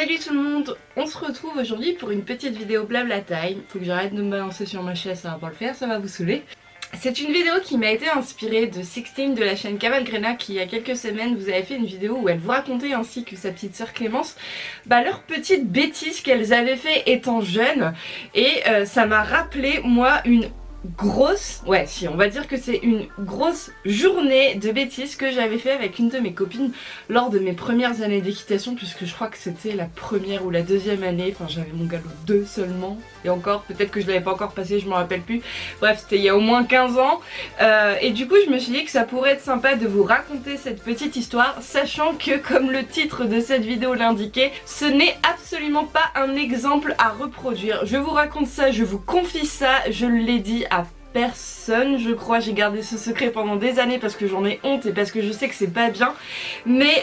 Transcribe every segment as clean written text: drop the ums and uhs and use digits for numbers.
Salut tout le monde, on se retrouve aujourd'hui pour une petite vidéo blabla time. Faut que j'arrête de me balancer sur ma chaise, ça va pas le faire, ça va vous saouler. C'est une vidéo qui m'a été inspirée de Sixtine de la chaîne Cavalgrena qui il y a quelques semaines vous avait fait une vidéo où elle vous racontait ainsi que sa petite sœur Clémence leurs petites bêtises qu'elles avaient fait étant jeunes et ça m'a rappelé moi une grosse, on va dire que c'est une grosse journée de bêtises que j'avais fait avec une de mes copines lors de mes premières années d'équitation, puisque je crois que c'était la première ou la deuxième année, enfin j'avais mon galop 2 seulement, et encore, peut-être que je l'avais pas encore passé, je m'en rappelle plus, bref c'était il y a au moins 15 ans, et du coup je me suis dit que ça pourrait être sympa de vous raconter cette petite histoire, sachant que comme le titre de cette vidéo l'indiquait, ce n'est absolument pas un exemple à reproduire. Je vous raconte ça, je vous confie ça, je l'ai dit à personne, je crois, j'ai gardé ce secret pendant des années parce que j'en ai honte et parce que je sais que c'est pas bien, mais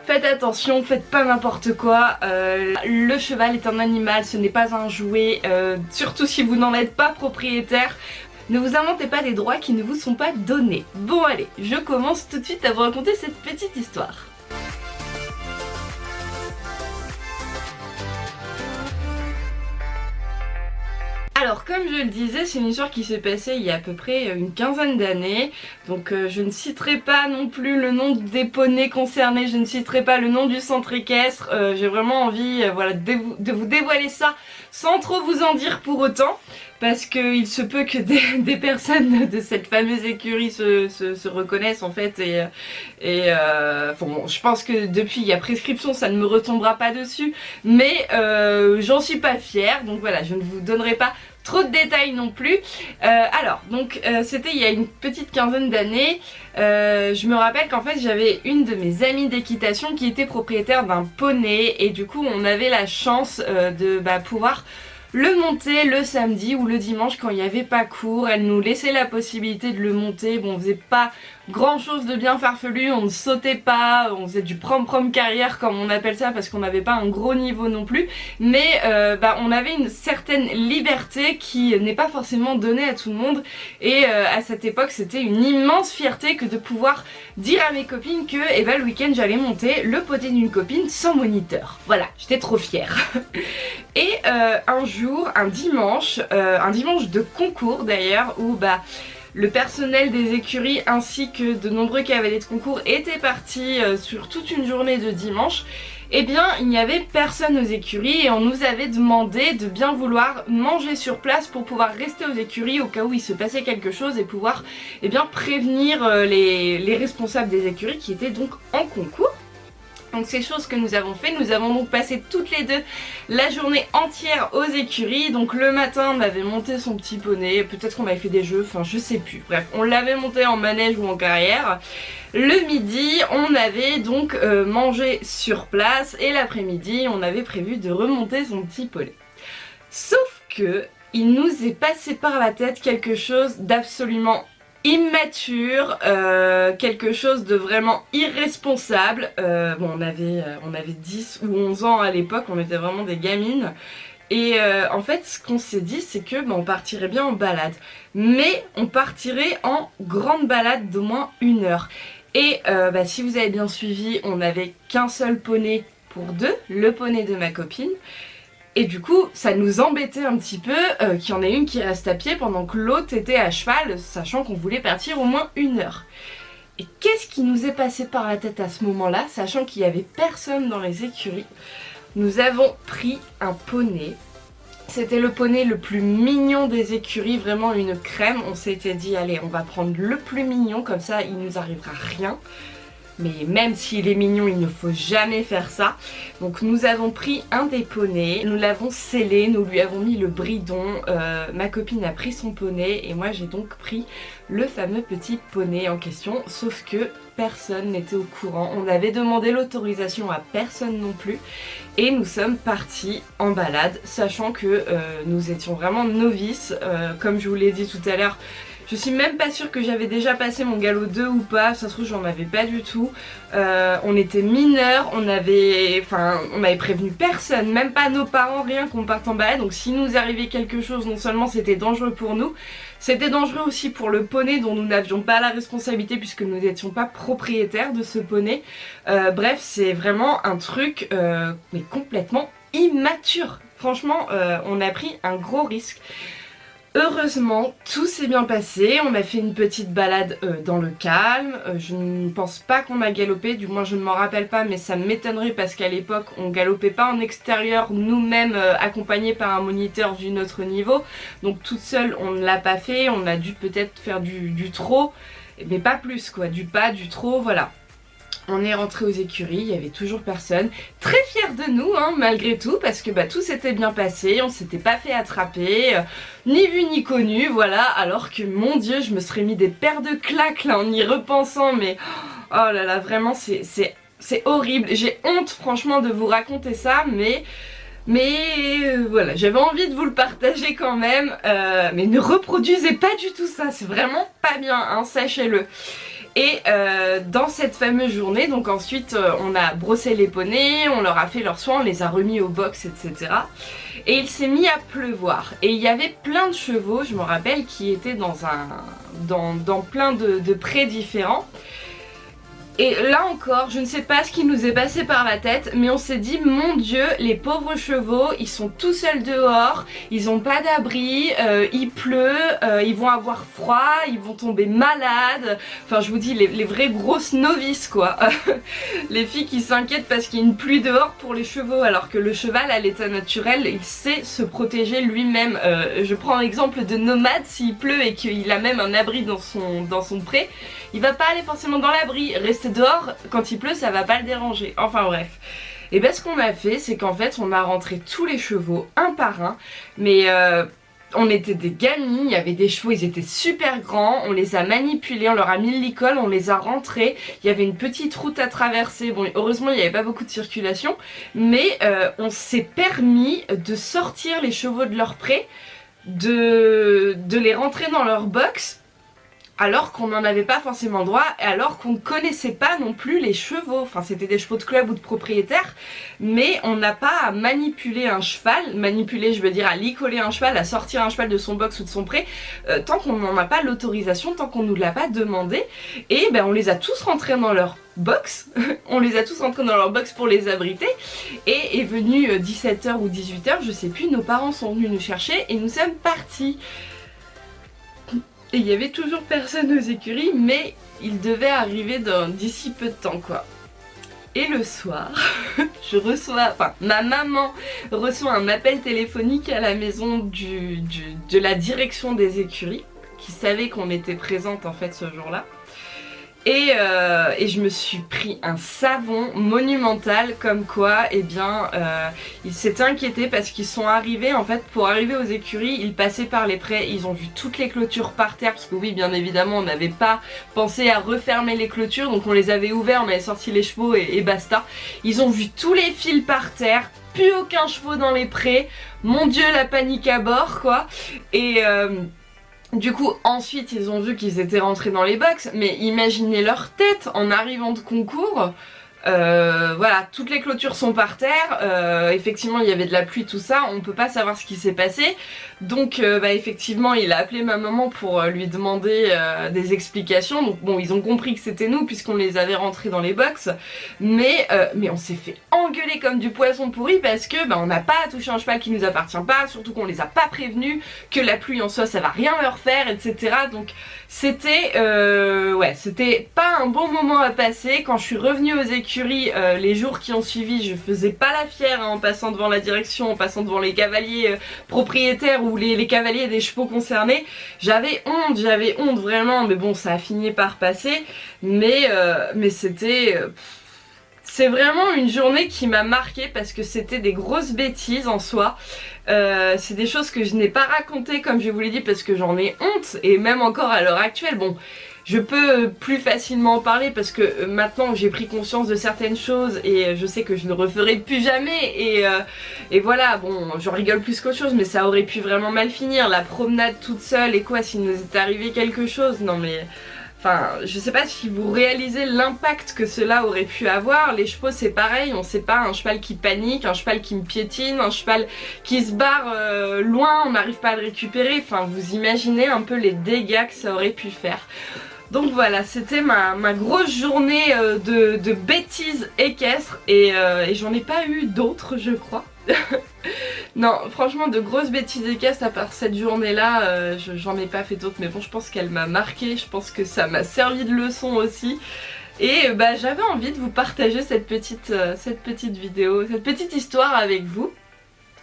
faites attention, faites pas n'importe quoi, le cheval est un animal, ce n'est pas un jouet, surtout si vous n'en êtes pas propriétaire. Ne vous inventez pas des droits qui ne vous sont pas donnés. Bon allez, je commence tout de suite à vous raconter cette petite histoire. Alors comme je le disais, c'est une histoire qui s'est passée il y a à peu près une quinzaine d'années, donc je ne citerai pas non plus le nom des poneys concernés, je ne citerai pas le nom du centre équestre, j'ai vraiment envie de vous dévoiler ça sans trop vous en dire pour autant, parce qu'il se peut que des personnes de cette fameuse écurie se reconnaissent en fait, bon, je pense que depuis il y a prescription, ça ne me retombera pas dessus, mais j'en suis pas fière, donc voilà, je ne vous donnerai pas trop de détails non plus. C'était il y a une petite quinzaine d'années. Je me rappelle qu'en fait j'avais une de mes amies d'équitation qui était propriétaire d'un poney et du coup on avait la chance de pouvoir le monter le samedi ou le dimanche quand il n'y avait pas cours. Elle nous laissait la possibilité de le monter. Bon, on faisait pas grand chose de bien farfelu, on ne sautait pas, on faisait du prom-prom carrière comme on appelle ça parce qu'on n'avait pas un gros niveau non plus, mais on avait une certaine liberté qui n'est pas forcément donnée à tout le monde et à cette époque c'était une immense fierté que de pouvoir dire à mes copines que le week-end j'allais monter le poney d'une copine sans moniteur. Voilà, j'étais trop fière. Et un jour, un dimanche de concours d'ailleurs, où le personnel des écuries ainsi que de nombreux cavaliers de concours étaient partis sur toute une journée de dimanche, eh bien il n'y avait personne aux écuries et on nous avait demandé de bien vouloir manger sur place pour pouvoir rester aux écuries au cas où il se passait quelque chose et pouvoir prévenir les responsables des écuries qui étaient donc en concours. Donc c'est chose que nous avons fait, nous avons donc passé toutes les deux la journée entière aux écuries. Donc le matin on avait monté son petit poney, peut-être qu'on avait fait des jeux, enfin je sais plus, bref on l'avait monté en manège ou en carrière. Le midi on avait donc mangé sur place et l'après-midi on avait prévu de remonter son petit poney. Sauf que il nous est passé par la tête quelque chose d'absolument immature, quelque chose de vraiment irresponsable. On avait 10 ou 11 ans à l'époque, on était vraiment des gamines. Et en fait ce qu'on s'est dit c'est que on partirait bien en balade. Mais on partirait en grande balade d'au moins 1 heure. Et si vous avez bien suivi, on n'avait qu'un seul poney pour deux, le poney de ma copine. Et du coup, ça nous embêtait un petit peu qu'il y en ait une qui reste à pied pendant que l'autre était à cheval, sachant qu'on voulait partir au moins 1 heure. Et qu'est-ce qui nous est passé par la tête à ce moment-là, sachant qu'il n'y avait personne dans les écuries? Nous avons pris un poney. C'était le poney le plus mignon des écuries, vraiment une crème. On s'était dit, allez, on va prendre le plus mignon, comme ça il nous arrivera rien. Mais même s'il est mignon, il ne faut jamais faire ça. Donc nous avons pris un des poneys, nous l'avons scellé, nous lui avons mis le bridon. Ma copine a pris son poney et moi j'ai donc pris le fameux petit poney en question. Sauf que personne n'était au courant. On avait demandé l'autorisation à personne non plus. Et nous sommes partis en balade, sachant que nous étions vraiment novices. Comme je vous l'ai dit tout à l'heure, Je suis même pas sûre que j'avais déjà passé mon galop 2 ou pas, ça se trouve j'en avais pas du tout. On était mineurs, on m'avait prévenu personne, même pas nos parents, rien qu'on parte en balade. Donc s'il nous arrivait quelque chose, non seulement c'était dangereux pour nous, c'était dangereux aussi pour le poney dont nous n'avions pas la responsabilité puisque nous n'étions pas propriétaires de ce poney. Bref, c'est vraiment un truc mais complètement immature. Franchement, on a pris un gros risque. Heureusement, tout s'est bien passé, on a fait une petite balade dans le calme, je ne pense pas qu'on a galopé, du moins je ne m'en rappelle pas, mais ça m'étonnerait parce qu'à l'époque on galopait pas en extérieur, nous-mêmes accompagnés par un moniteur du notre niveau, donc toute seule on ne l'a pas fait, on a dû peut-être faire du trot, mais pas plus quoi, du pas, du trot, voilà. On est rentré aux écuries, il y avait toujours personne. Très fiers de nous, hein, malgré tout, parce que tout s'était bien passé, on s'était pas fait attraper, ni vu ni connu, voilà. Alors que, mon Dieu, je me serais mis des paires de claques là en y repensant, mais oh là là, vraiment, c'est horrible. J'ai honte, franchement, de vous raconter ça, mais voilà, j'avais envie de vous le partager quand même, mais ne reproduisez pas du tout ça, c'est vraiment pas bien, hein, sachez-le. Et dans cette fameuse journée, donc ensuite on a brossé les poneys, on leur a fait leurs soins, on les a remis au box, etc. Et il s'est mis à pleuvoir. Et il y avait plein de chevaux, je me rappelle, qui étaient dans plein de prés différents. Et là encore, je ne sais pas ce qui nous est passé par la tête, mais on s'est dit, mon Dieu, les pauvres chevaux, ils sont tout seuls dehors, ils n'ont pas d'abri, il pleut, ils vont avoir froid, ils vont tomber malades. Enfin, je vous dis, les vraies grosses novices, quoi. Les filles qui s'inquiètent parce qu'il y a une pluie dehors pour les chevaux, alors que le cheval, à l'état naturel, il sait se protéger lui-même. Je prends l'exemple de Nomade, s'il pleut et qu'il a même un abri dans son pré, il va pas aller forcément dans l'abri, rester dehors quand il pleut ça va pas le déranger, enfin bref. Et ben ce qu'on a fait c'est qu'en fait on a rentré tous les chevaux un par un, mais on était des gamins, il y avait des chevaux, ils étaient super grands, on les a manipulés, on leur a mis le licol, on les a rentrés, il y avait une petite route à traverser, bon heureusement il n'y avait pas beaucoup de circulation, mais on s'est permis de sortir les chevaux de leur pré, de les rentrer dans leur box, alors qu'on n'en avait pas forcément droit, et alors qu'on ne connaissait pas non plus les chevaux. Enfin, c'était des chevaux de club ou de propriétaire, mais on n'a pas à manipuler un cheval, manipuler, je veux dire, à licoler un cheval, à sortir un cheval de son box ou de son pré, tant qu'on n'en a pas l'autorisation, tant qu'on ne nous l'a pas demandé. Et ben, on les a tous rentrés dans leur box, on les a tous rentrés dans leur box pour les abriter, et est venu 17h ou 18h, je sais plus, nos parents sont venus nous chercher et nous sommes partis. Et il y avait toujours personne aux écuries, mais il devait arriver d'ici peu de temps quoi. Et le soir, ma maman reçoit un appel téléphonique à la maison de la direction des écuries, qui savait qu'on était présente en fait ce jour-là. Et je me suis pris un savon monumental comme quoi, eh bien, ils s'étaient inquiétés parce qu'ils sont arrivés, en fait, pour arriver aux écuries, ils passaient par les prés, ils ont vu toutes les clôtures par terre, parce que oui, bien évidemment, on n'avait pas pensé à refermer les clôtures, donc on les avait ouverts, on avait sorti les chevaux et basta. Ils ont vu tous les fils par terre, plus aucun chevaux dans les prés, mon Dieu, la panique à bord, quoi, et... Du coup, ensuite, ils ont vu qu'ils étaient rentrés dans les box, mais imaginez leur tête en arrivant de concours. Voilà, toutes les clôtures sont par terre, effectivement il y avait de la pluie, tout ça, on peut pas savoir ce qui s'est passé, donc effectivement il a appelé ma maman pour lui demander des explications, donc bon ils ont compris que c'était nous puisqu'on les avait rentrés dans les box, mais on s'est fait engueuler comme du poisson pourri parce que on n'a pas à toucher un cheval qui nous appartient pas, surtout qu'on les a pas prévenus, que la pluie en soi ça va rien leur faire, etc. Donc c'était c'était pas un bon moment à passer. Quand je suis revenue aux écuries les jours qui ont suivi, je faisais pas la fière en passant devant la direction, en passant devant les cavaliers propriétaires ou les cavaliers des chevaux concernés. J'avais honte vraiment, mais bon ça a fini par passer, mais c'était... C'est vraiment une journée qui m'a marquée parce que c'était des grosses bêtises en soi. C'est des choses que je n'ai pas racontées comme je vous l'ai dit parce que j'en ai honte, et même encore à l'heure actuelle. Bon, je peux plus facilement en parler parce que maintenant j'ai pris conscience de certaines choses et je sais que je ne referai plus jamais et voilà, bon, j'en rigole plus qu'autre chose mais ça aurait pu vraiment mal finir, la promenade toute seule et quoi s'il nous est arrivé quelque chose, non mais... Enfin, je sais pas si vous réalisez l'impact que cela aurait pu avoir. Les chevaux c'est pareil, on sait pas, un cheval qui panique, un cheval qui me piétine, un cheval qui se barre loin, on n'arrive pas à le récupérer. Enfin, vous imaginez un peu les dégâts que ça aurait pu faire. Donc voilà, c'était ma grosse journée de bêtises équestres et j'en ai pas eu d'autres je crois. Non, franchement de grosses bêtises équestres à part cette journée là, j'en ai pas fait d'autres mais bon je pense qu'elle m'a marqué, je pense que ça m'a servi de leçon aussi. Et bah j'avais envie de vous partager cette petite vidéo, cette petite histoire avec vous.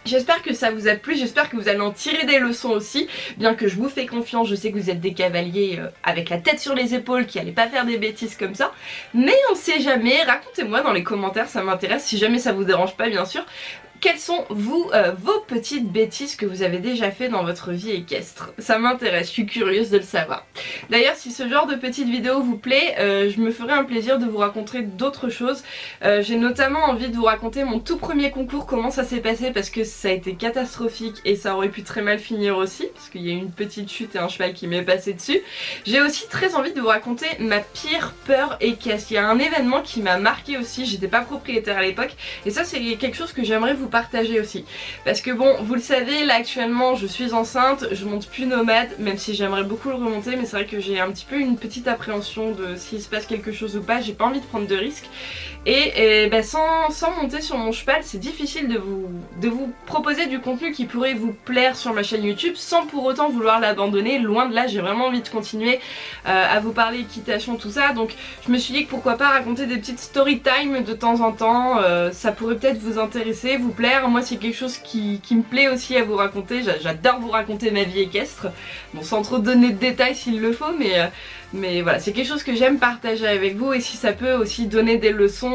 J'espère que ça vous a plu, j'espère que vous allez en tirer des leçons aussi, bien que je vous fais confiance, je sais que vous êtes des cavaliers avec la tête sur les épaules qui allaient pas faire des bêtises comme ça, mais on sait jamais, racontez-moi dans les commentaires, ça m'intéresse, si jamais ça vous dérange pas bien sûr. Quelles sont vous, vos petites bêtises que vous avez déjà fait dans votre vie équestre? Ça m'intéresse, je suis curieuse de le savoir. D'ailleurs si ce genre de petite vidéo vous plaît, je me ferai un plaisir de vous raconter d'autres choses. J'ai notamment envie de vous raconter mon tout premier concours, comment ça s'est passé parce que ça a été catastrophique et ça aurait pu très mal finir aussi parce qu'il y a eu une petite chute et un cheval qui m'est passé dessus. J'ai aussi très envie de vous raconter ma pire peur équestre. Il y a un événement qui m'a marqué aussi, j'étais pas propriétaire à l'époque et ça c'est quelque chose que j'aimerais vous partager aussi parce que bon vous le savez là actuellement je suis enceinte, je monte plus nomade même si j'aimerais beaucoup le remonter mais c'est vrai que j'ai un petit peu une petite appréhension de s'il se passe quelque chose ou pas, j'ai pas envie de prendre de risques et bah, sans monter sur mon cheval c'est difficile de vous proposer du contenu qui pourrait vous plaire sur ma chaîne YouTube sans pour autant vouloir l'abandonner, loin de là j'ai vraiment envie de continuer à vous parler équitation tout ça donc je me suis dit que pourquoi pas raconter des petites story time de temps en temps, ça pourrait peut-être vous intéresser, vous plaire, moi c'est quelque chose qui me plaît aussi à vous raconter, j'adore vous raconter ma vie équestre, bon sans trop donner de détails s'il le faut mais voilà c'est quelque chose que j'aime partager avec vous et si ça peut aussi donner des leçons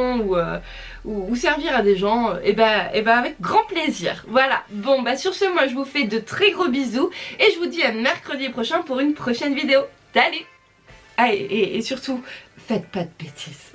ou servir à des gens, et bah avec grand plaisir. Voilà, bon bah sur ce moi je vous fais de très gros bisous et je vous dis à mercredi prochain pour une prochaine vidéo. Salut! Ah et surtout, faites pas de bêtises.